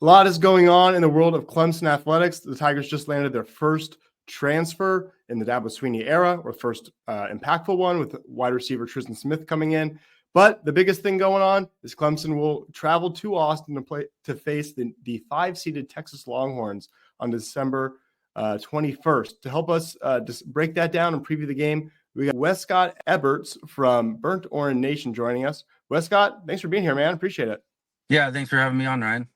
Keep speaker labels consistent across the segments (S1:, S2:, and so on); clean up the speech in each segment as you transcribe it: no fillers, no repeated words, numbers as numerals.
S1: A lot is going on in the world of Clemson athletics. The Tigers just landed their first transfer in the Dabo Swinney era, or first impactful one, with wide receiver Tristan Smith coming in. But the biggest thing going on is Clemson will travel to Austin to face the 5-seeded Texas Longhorns on December 21st. To help us just break that down and preview the game, we got Wescott Eberts from Burnt Orange Nation joining us. Wescott, thanks for being here, man. Appreciate it.
S2: Yeah, thanks for having me on, Ryan.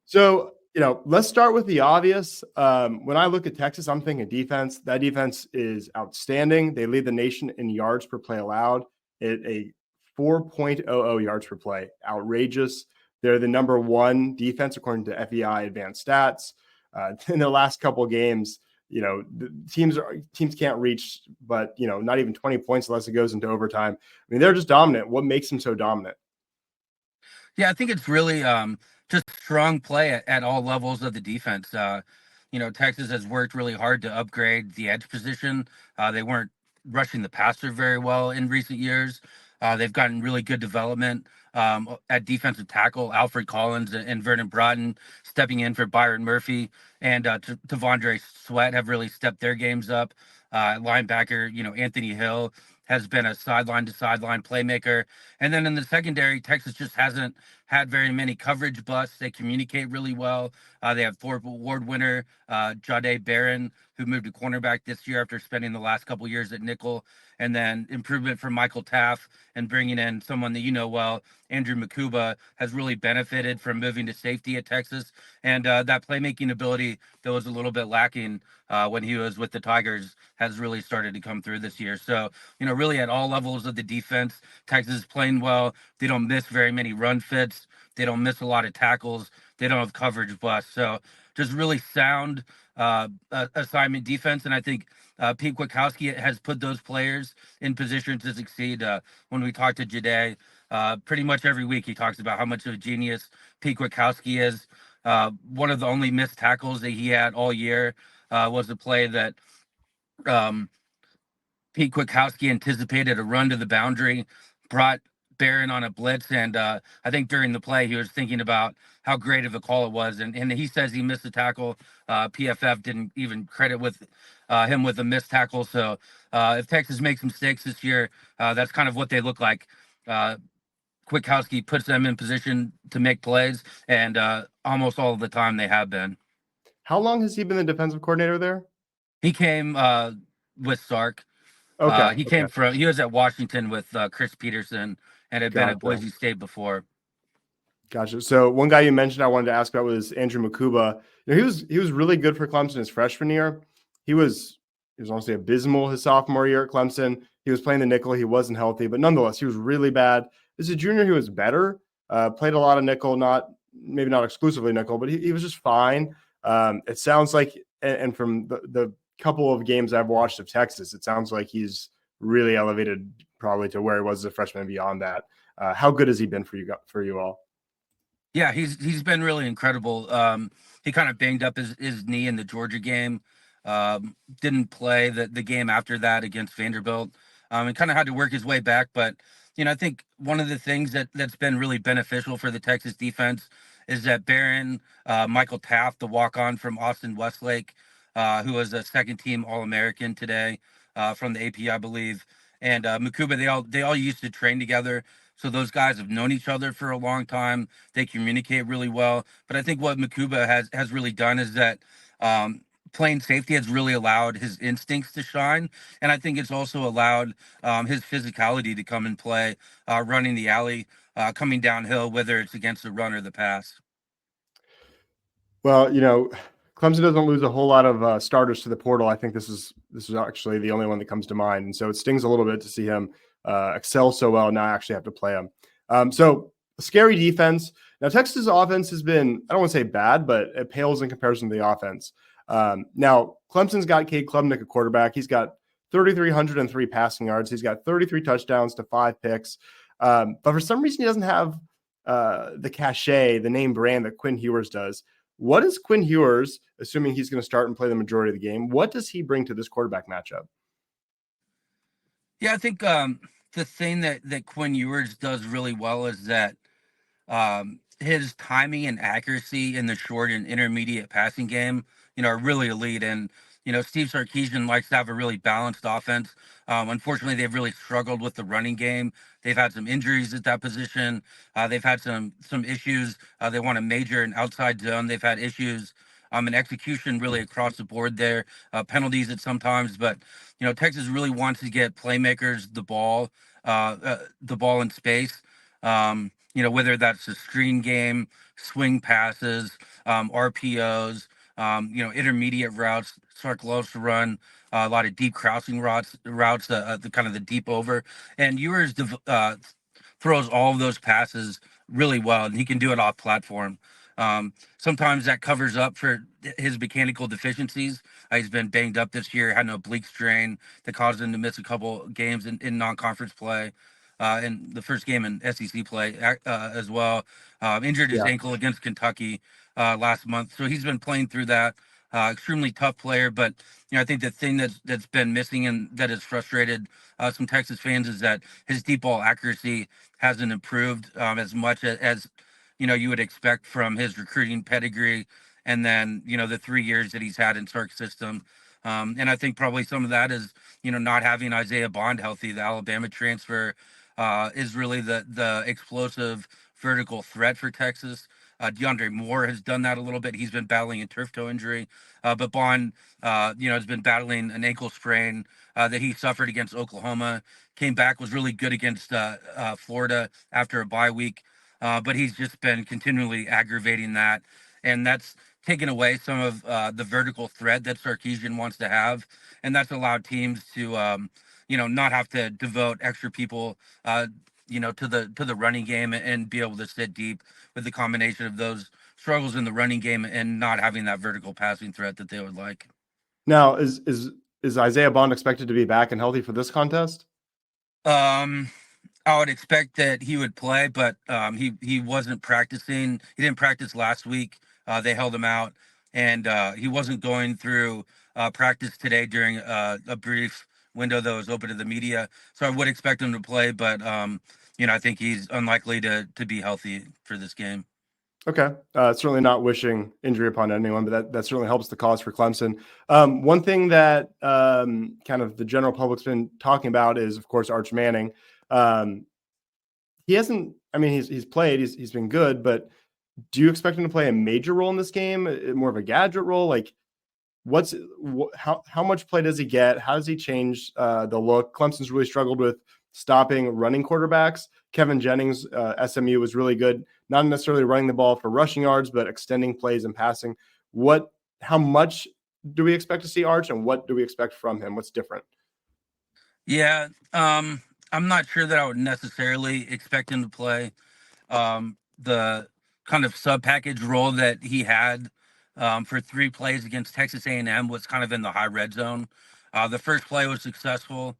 S1: So, let's start with the obvious. When I look at Texas, I'm thinking defense. That defense is outstanding. They lead the nation in yards per play allowed at a 4.00 yards per play. Outrageous. They're the number one defense according to FEI advanced stats. In the last couple of games, the teams can't reach, but not even 20 points unless it goes into overtime. I mean, they're just dominant. What makes them so dominant?
S2: Yeah, I think it's really just strong play at all levels of the defense. Texas has worked really hard to upgrade the edge position. They weren't rushing the passer very well in recent years. They've gotten really good development at defensive tackle. Alfred Collins and Vernon Broughton stepping in for Byron Murphy, and T'Vondre Sweat have really stepped their games up. Linebacker, Anthony Hill has been a sideline-to-sideline playmaker. And then in the secondary, Texas just hasn't had very many coverage busts. They communicate really well. They have Thorpe Award winner Jahdae Barron, who moved to cornerback this year after spending the last couple years at nickel. And then improvement from Michael Taff and bringing in someone that you know well, Andrew Mukuba, has really benefited from moving to safety at Texas. And that playmaking ability that was a little bit lacking when he was with the Tigers has really started to come through this year. So, really at all levels of the defense, Texas is playing well. They don't miss very many run fits. They don't miss a lot of tackles. They don't have coverage busts. So just really sound assignment defense. And I think Pete Kwiatkowski has put those players in position to succeed. When we talk to Jahdae, pretty much every week he talks about how much of a genius Pete Kwiatkowski is. One of the only missed tackles that he had all year was a play that Pete Kwiatkowski anticipated a run to the boundary, brought Barron on a blitz, and I think during the play he was thinking about how great of a call it was, and he says he missed the tackle. PFF didn't even credit with him with a missed tackle. So if Texas makes mistakes this year, that's kind of what they look like. Kwiatkowski puts them in position to make plays, and almost all of the time they have been.
S1: How long has he been the defensive coordinator there?
S2: He came with Sark.
S1: Okay.
S2: He was at Washington with Chris Peterson and had been at Boise State before.
S1: Gotcha. So one guy you mentioned I wanted to ask about was Andrew Mukuba. He was really good for Clemson his freshman year. He was honestly abysmal his sophomore year at Clemson. He was playing the nickel. He wasn't healthy, but nonetheless, he was really bad. As a junior, he was better. Played a lot of nickel, maybe not exclusively nickel, but he was just fine. It sounds like, and from the couple of games I've watched of Texas, it sounds like he's really elevated probably to where he was as a freshman and beyond that. How good has he been for you all?
S2: Yeah, he's been really incredible. He kind of banged up his knee in the Georgia game. Didn't play the game after that against Vanderbilt. And kind of had to work his way back. But, I think one of the things that's been really beneficial for the Texas defense is that Barron, Michael Taft, the walk-on from Austin Westlake, who was a second-team All-American today from the AP, I believe, and Mukuba, they all used to train together. So those guys have known each other for a long time. They communicate really well. But I think what Mukuba has really done is that playing safety has really allowed his instincts to shine. And I think it's also allowed his physicality to come and play, running the alley, coming downhill, whether it's against the run or the pass.
S1: Well, Clemson doesn't lose a whole lot of starters to the portal. I think this is actually the only one that comes to mind. And so it stings a little bit to see him excel so well. Now I actually have to play him. So a scary defense. Now Texas' offense has been, I don't want to say bad, but it pales in comparison to the offense. Now Clemson's got Cade Klubnik at quarterback. He's got 3,303 passing yards. He's got 33 touchdowns to 5 picks. But for some reason, he doesn't have the cachet, the name brand that Quinn Ewers does. What is Quinn Ewers, assuming he's going to start and play the majority of the game, what does he bring to this quarterback matchup?
S2: Yeah, I think the thing that Quinn Ewers does really well is that his timing and accuracy in the short and intermediate passing game, are really elite. And Steve Sarkisian likes to have a really balanced offense. Unfortunately, they've really struggled with the running game. They've had some injuries at that position. They've had some issues. They want to major in outside zone. They've had issues in execution really across the board there. Penalties at sometimes, but Texas really wants to get playmakers the ball in space. Whether that's the screen game, swing passes, RPOs, intermediate routes. Sark loves to run a lot of deep crossing routes, the kind of the deep over. And Ewers throws all of those passes really well, and he can do it off platform. Sometimes that covers up for his mechanical deficiencies. He's been banged up this year, had an oblique strain that caused him to miss a couple games in non-conference play. In the first game in SEC play as well. Injured his
S1: Yeah.
S2: ankle against Kentucky last month, so he's been playing through that. Extremely tough player, but I think the thing that's been missing and that has frustrated some Texas fans is that his deep ball accuracy hasn't improved as much as you would expect from his recruiting pedigree, and then the 3 years that he's had in Sark's system. And I think probably some of that is not having Isaiah Bond healthy. The Alabama transfer is really the explosive vertical threat for Texas. DeAndre Moore has done that a little bit. He's been battling a turf toe injury, but Bond, has been battling an ankle sprain that he suffered against Oklahoma. Came back, was really good against Florida after a bye week, but he's just been continually aggravating that, and that's taken away some of the vertical threat that Sarkisian wants to have, and that's allowed teams to not have to devote extra people, to the running game and be able to sit deep with the combination of those struggles in the running game and not having that vertical passing threat that they would like.
S1: Now, is Isaiah Bond expected to be back and healthy for this contest?
S2: I would expect that he would play, but he wasn't practicing. He didn't practice last week. They held him out, and he wasn't going through practice today during a brief window that was open to the media. So I would expect him to play, but I think he's unlikely to be healthy for this game.
S1: Okay. Certainly not wishing injury upon anyone, but that certainly helps the cause for Clemson. One thing that kind of the general public's been talking about is, of course, Arch Manning. He hasn't. I mean, he's played. He's been good, but do you expect him to play a major role in this game? More of a gadget role? Like, how much play does he get? How does he change the look? Clemson's really struggled with stopping running quarterbacks. Kevin Jennings, SMU, was really good, not necessarily running the ball for rushing yards, but extending plays and passing. How much do we expect to see Arch, and what do we expect from him? What's different?
S2: Yeah, I'm not sure that I would necessarily expect him to play the kind of sub package role that he had for 3 plays against Texas A&M was kind of in the high red zone. The first play was successful.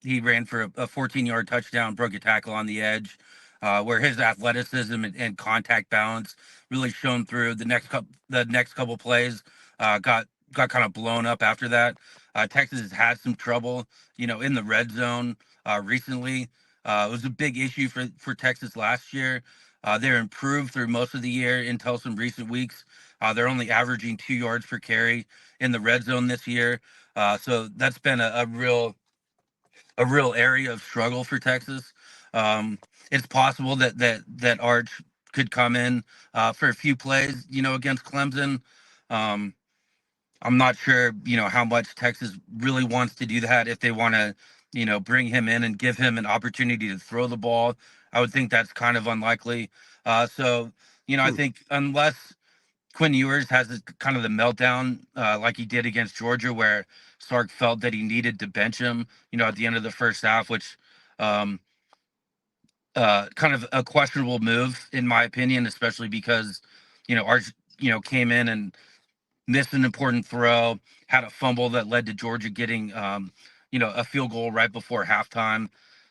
S2: He ran for a 14-yard touchdown, broke a tackle on the edge, where his athleticism and contact balance really shone through. The next couple plays got kind of blown up after that. Texas has had some trouble, in the red zone recently. It was a big issue for Texas last year. They're improved through most of the year until some recent weeks. They're only averaging 2 yards per carry in the red zone this year. So that's been a real area of struggle for Texas. It's possible that Arch could come in for a few plays, against Clemson. Um, I'm not sure, how much Texas really wants to do that. If they want to, bring him in and give him an opportunity to throw the ball, I would think that's kind of unlikely. So, I think unless Quinn Ewers has kind of the meltdown like he did against Georgia, where Sark felt that he needed to bench him, at the end of the first half, which um, kind of a questionable move in my opinion, especially because Arch came in and missed an important throw, had a fumble that led to Georgia getting, a field goal right before halftime.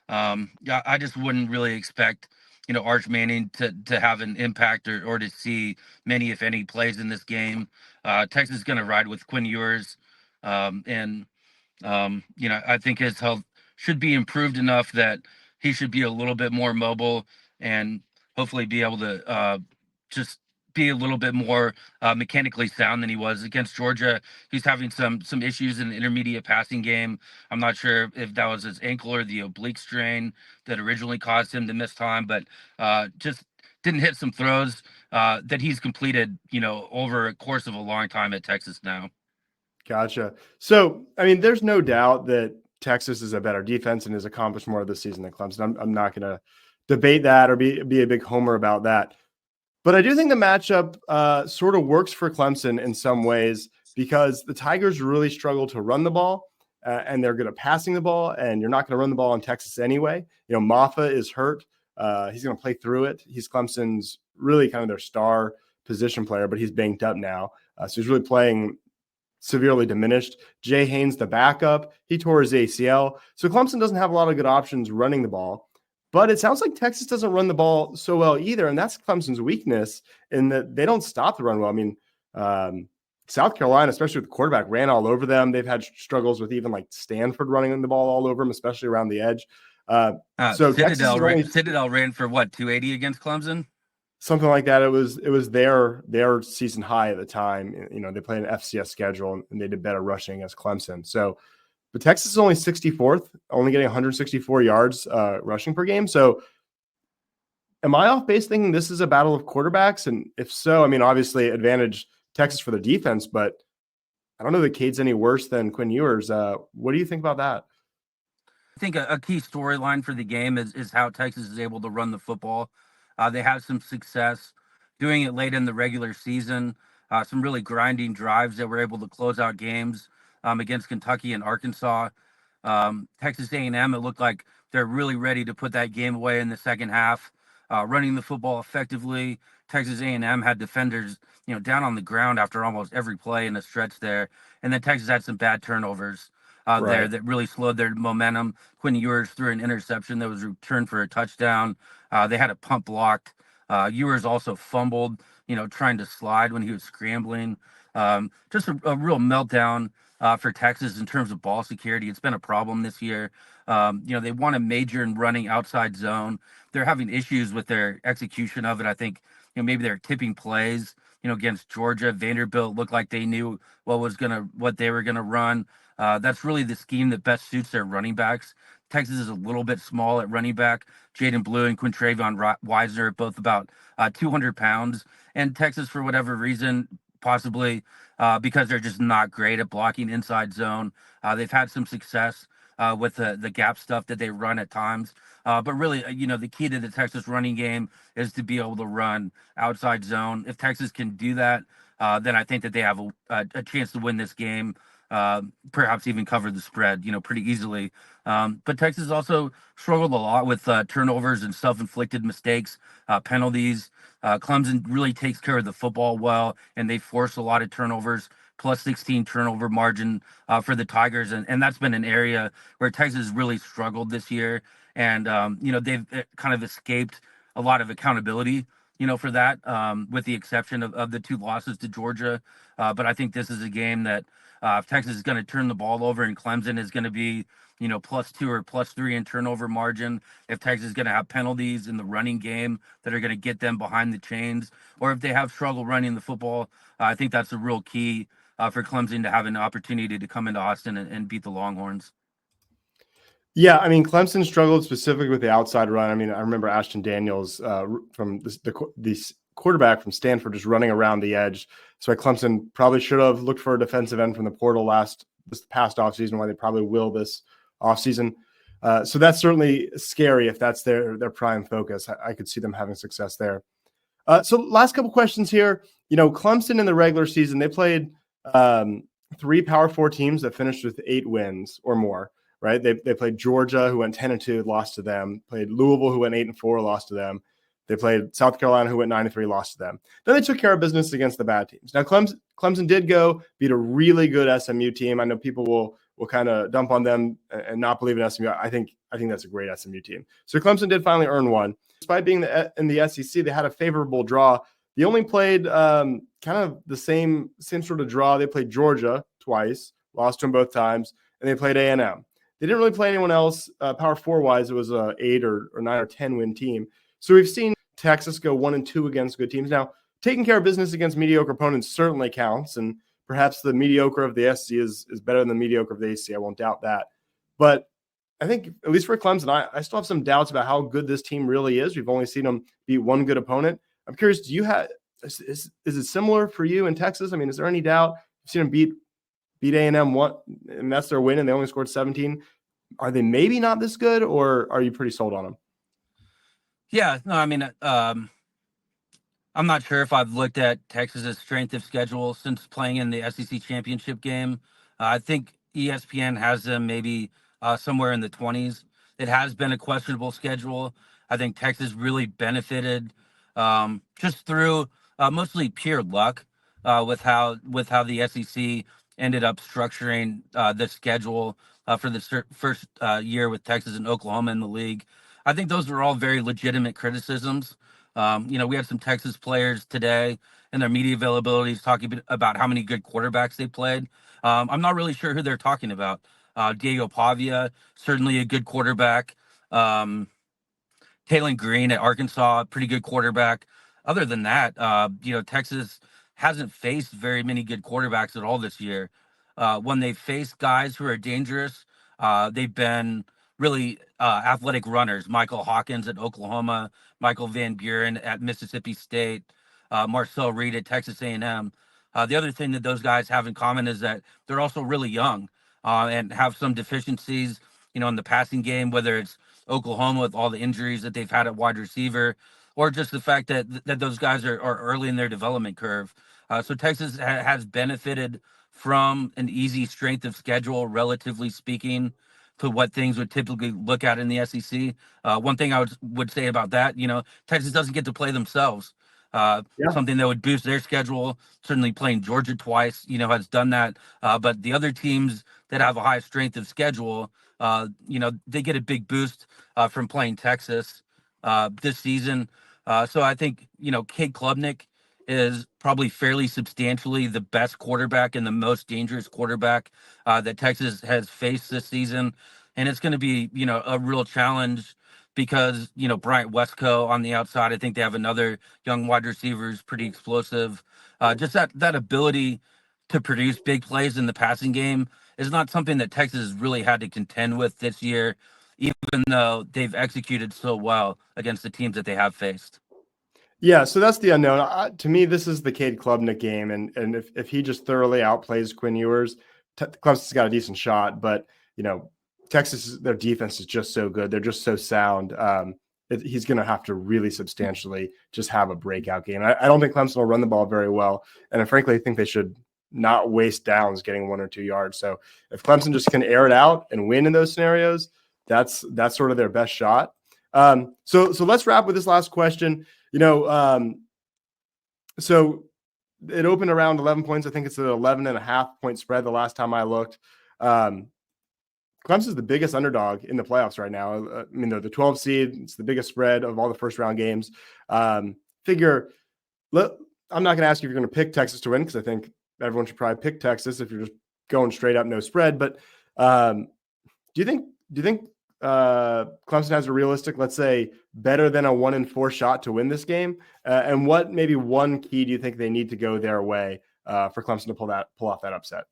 S2: Yeah, I just wouldn't really expect, Arch Manning to have an impact or to see many, if any, plays in this game. Texas is going to ride with Quinn Ewers, and I think his health should be improved enough that he should be a little bit more mobile and hopefully be able to just be a little bit more mechanically sound than he was against Georgia. He's having some issues in the intermediate passing game. I'm not sure if that was his ankle or the oblique strain that originally caused him to miss time, but just didn't hit some throws that he's completed, over a course of a long time at Texas now.
S1: Gotcha. So, I mean, there's no doubt that Texas is a better defense and has accomplished more this season than Clemson. I'm not going to debate that or be a big homer about that. But I do think the matchup sort of works for Clemson in some ways because the Tigers really struggle to run the ball and they're good at passing the ball, and you're not going to run the ball in Texas anyway. Maffa is hurt. He's going to play through it. He's Clemson's really kind of their star position player, but he's banged up now. So he's really playing severely diminished. Jay Haynes, the backup, he tore his ACL. So Clemson doesn't have a lot of good options running the ball. But it sounds like Texas doesn't run the ball so well either, and that's Clemson's weakness in that they don't stop the run well. I mean, South Carolina, especially with the quarterback, ran all over them. They've had struggles with even like Stanford running the ball all over them, especially around the edge. So
S2: Citadel ran for what, 280 against Clemson?
S1: Something like that. It was their season high at the time. They played an FCS schedule and they did better rushing against Clemson. So, but Texas is only 64th, only getting 164 yards rushing per game. So, am I off base thinking this is a battle of quarterbacks? And if so, I mean, obviously advantage Texas for the defense, but I don't know that Cade's any worse than Quinn Ewers. What do you think about that?
S2: I think a key storyline for the game is how Texas is able to run the football. They have some success doing it late in the regular season, some really grinding drives that were able to close out games against Kentucky and Arkansas. Texas A&M, it looked like they're really ready to put that game away in the second half, running the football effectively. Texas A&M had defenders, down on the ground after almost every play in the stretch there. And then Texas had some bad turnovers there that really slowed their momentum. Quinn Ewers threw an interception that was returned for a touchdown. They had a punt blocked. Ewers also fumbled, trying to slide when he was scrambling. Just a real meltdown for Texas in terms of ball security. It's been a problem this year. They want to major in running outside zone. They're having issues with their execution of it. I think, maybe they're tipping plays, against Georgia. Vanderbilt looked like they knew what they were gonna run. That's really the scheme that best suits their running backs. Texas is a little bit small at running back. Jaden Blue and Quintravion Wisener are both about 200 pounds. And Texas, for whatever reason, possibly because they're just not great at blocking inside zone. They've had some success with the gap stuff that they run at times. But really, the key to the Texas running game is to be able to run outside zone. If Texas can do that, then I think that they have a chance to win this game. Perhaps even cover the spread, pretty easily. But Texas also struggled a lot with turnovers and self-inflicted mistakes, penalties. Clemson really takes care of the football well, and they force a lot of turnovers, plus 16 turnover margin for the Tigers. And that's been an area where Texas really struggled this year. And, they've kind of escaped a lot of accountability, for that, with the exception of the two losses to Georgia. But I think this is a game that if Texas is going to turn the ball over and Clemson is going to be, +2 or +3 in turnover margin, if Texas is going to have penalties in the running game that are going to get them behind the chains, or if they have trouble running the football, I think that's a real key for Clemson to have an opportunity to come into Austin and beat the Longhorns.
S1: Yeah, I mean, Clemson struggled specifically with the outside run. I mean, I remember Ashton Daniels from the quarterback from Stanford just running around the edge. So Clemson probably should have looked for a defensive end from the portal this past offseason, why they probably will this offseason. So that's certainly scary if that's their prime focus. I could see them having success there. So last couple questions here. Clemson in the regular season, they played 3 Power 4 teams that finished with 8 wins or more. Right? They played Georgia, who went 10-2, lost to them. Played Louisville, who went 8-4, lost to them. They played South Carolina, who went 9-3, lost to them. Then they took care of business against the bad teams. Now Clemson did go beat a really good SMU team. I know people will kind of dump on them and not believe in SMU. I think that's a great SMU team. So Clemson did finally earn one. Despite being in the SEC, they had a favorable draw. They only played kind of the same sort of draw. They played Georgia twice, lost to them both times, and they played A&M. They didn't really play anyone else Power 4 wise. It was a 8 or 9 or 10 win team. So we've seen Texas go 1-2 against good teams. Now, taking care of business against mediocre opponents certainly counts, and perhaps the mediocre of the SEC is better than the mediocre of the ACC. I won't doubt that. But I think, at least for Clemson, I still have some doubts about how good this team really is. We've only seen them beat one good opponent. I'm curious, do you have is it similar for you in Texas? I mean, is there any doubt? You've seen them beat A&M one, and that's their win, and they only scored 17. Are they maybe not this good, or are you pretty sold on them?
S2: Yeah, no, I mean, I'm not sure if I've looked at Texas's strength of schedule since playing in the SEC championship game. I think ESPN has them maybe somewhere in the 20s. It has been a questionable schedule. I think Texas really benefited just through mostly pure luck with how the SEC ended up structuring the schedule for the first year with Texas and Oklahoma in the league. I think those are all very legitimate criticisms. We had some Texas players today in their media availabilities talking about how many good quarterbacks they played. I'm not really sure who they're talking about. Diego Pavia, certainly a good quarterback. Taylon Green at Arkansas, pretty good quarterback. Other than that, Texas hasn't faced very many good quarterbacks at all this year. When they've faced guys who are dangerous, they've been really athletic runners. Michael Hawkins at Oklahoma, Michael Van Buren at Mississippi State, Marcel Reed at Texas A&M. The other thing that those guys have in common is that they're also really young and have some deficiencies, in the passing game, whether it's Oklahoma with all the injuries that they've had at wide receiver, or just the fact that those guys are early in their development curve. So Texas has benefited from an easy strength of schedule, relatively speaking, to what things would typically look at in the SEC. One thing I would say about that, Texas doesn't get to play themselves. Something that would boost their schedule. Certainly playing Georgia twice, has done that. But the other teams that have a high strength of schedule, they get a big boost from playing Texas this season. So I think, Cade Klubnik is probably fairly substantially the best quarterback and the most dangerous quarterback that Texas has faced this season. And it's going to be, a real challenge because, Bryant Wesco on the outside, I think they have another young wide receiver who's pretty explosive. Just that ability to produce big plays in the passing game is not something that Texas has really had to contend with this year, even though they've executed so well against the teams that they have faced.
S1: Yeah, so that's the unknown. To me, this is the Cade Klubnik game, and if he just thoroughly outplays Quinn Ewers, Clemson's got a decent shot. But Texas, their defense is just so good; they're just so sound. He's going to have to really substantially just have a breakout game. I don't think Clemson will run the ball very well, and frankly, I think they should not waste downs getting 1 or 2 yards. So if Clemson just can air it out and win in those scenarios, that's sort of their best shot. So let's wrap with this last question. So it opened around 11 points. I think it's an 11.5-point spread the last time I looked. Clemson's the biggest underdog in the playoffs right now. They're the 12 seed. It's the biggest spread of all the first round games. I'm not going to ask you if you're going to pick Texas to win, because I think everyone should probably pick Texas if you're just going straight up no spread. But do you think Clemson has a realistic, let's say, better than a 1-4 shot to win this game? And what maybe one key do you think they need to go their way for Clemson to pull off that upset?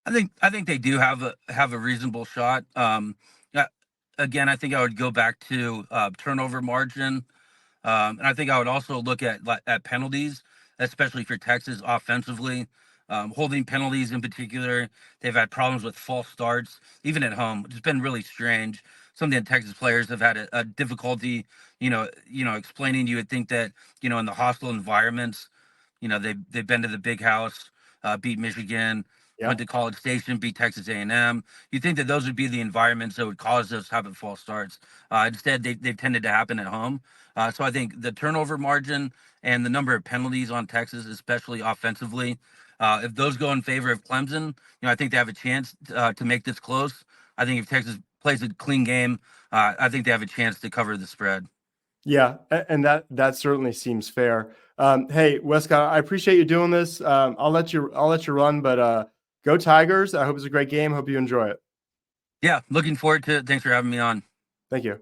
S2: I think they do have a reasonable shot. Again, I think I would go back to turnover margin, and I think I would also look at penalties, especially for Texas offensively. Holding penalties in particular, they've had problems with false starts, even at home, which has been really strange. Something that Texas players have had a difficulty, explaining. You would think that, in the hostile environments, they've been to the big house, beat Michigan, went to College Station, beat Texas A&M. You think that those would be the environments that would cause us having false starts. Instead, they've tended to happen at home. So I think the turnover margin and the number of penalties on Texas, especially offensively, if those go in favor of Clemson, I think they have a chance to make this close. I think if Texas plays a clean game, I think they have a chance to cover the spread.
S1: Yeah, and that certainly seems fair. Hey, Wescott, I appreciate you doing this. I'll let you run, but go Tigers. I hope it's a great game. Hope you enjoy it.
S2: Yeah, looking forward to it. Thanks for having me on.
S1: Thank you.